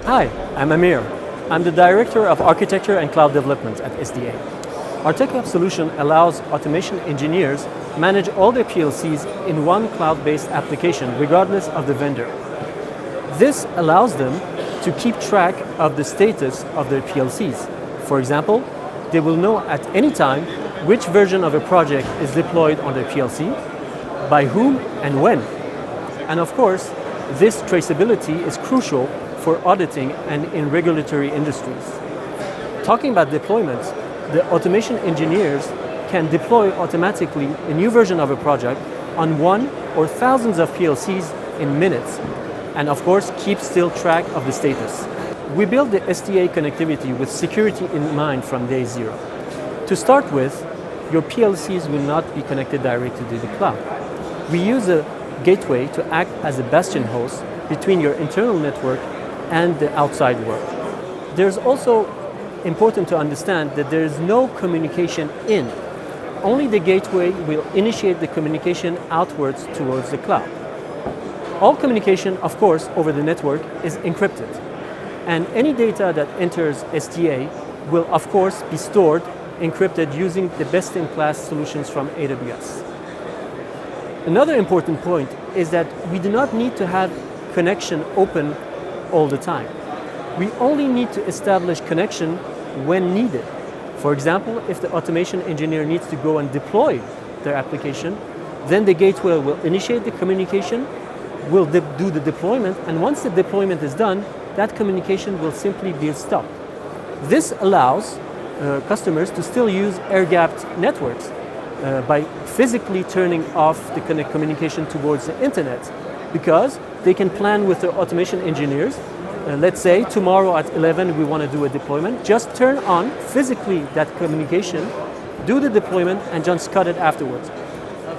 Hi, I'm Amir. I'm the Director of Architecture and Cloud Development at SDA. Our TechOps solution allows automation engineers manage all their PLCs in one cloud-based application regardless of the vendor. This allows them to keep track of the status of their PLCs. For example, they will know at any time which version of a project is deployed on their PLC, by whom and when. And of course, this traceability is crucial for auditing and in regulatory industries. Talking about deployments, the automation engineers can deploy automatically a new version of a project on one or thousands of PLCs in minutes, and of course keep still track of the status. We build the SDA connectivity with security in mind from day zero. To start with, your PLCs will not be connected directly to the cloud. We use a gateway to act as a bastion host between your internal network and the outside world. There's also important to understand that there is no communication in. Only the gateway will initiate the communication outwards towards the cloud. All communication, of course, over the network is encrypted. And any data that enters SDA will, of course, be stored encrypted using the best-in-class solutions from AWS. Another important point is that we do not need to have connection open all the time. We only need to establish connection when needed. For example, if the automation engineer needs to go and deploy their application, then the gateway will initiate the communication, will do the deployment, and once the deployment is done, that communication will simply be stopped. This allows customers to still use air-gapped networks by physically turning off the communication towards the internet, because they can plan with the automation engineers. Let's say tomorrow at 11 we want to do a deployment, just turn on physically that communication, do the deployment, and just cut it afterwards.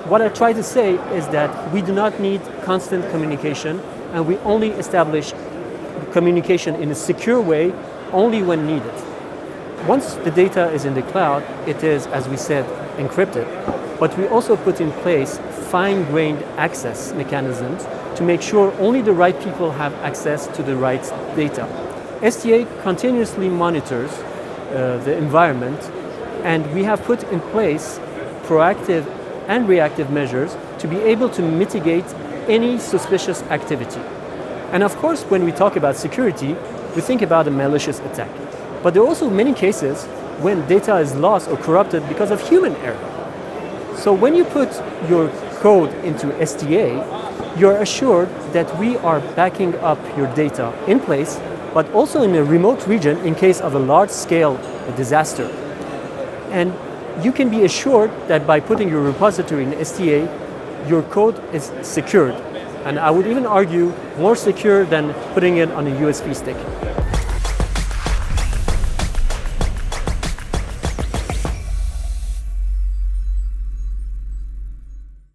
What I try to say is that we do not need constant communication, and we only establish communication in a secure way only when needed. Once the data is in the cloud, it is, as we said, encrypted, but we also put in place fine-grained access mechanisms to make sure only the right people have access to the right data. SDA continuously monitors the environment, and we have put in place proactive and reactive measures to be able to mitigate any suspicious activity. And of course, when we talk about security, we think about a malicious attack. But there are also many cases when data is lost or corrupted because of human error. So when you put your code into SDA, you're assured that we are backing up your data in place, but also in a remote region in case of a large-scale disaster. And you can be assured that by putting your repository in SDA, your code is secured. And I would even argue more secure than putting it on a USB stick.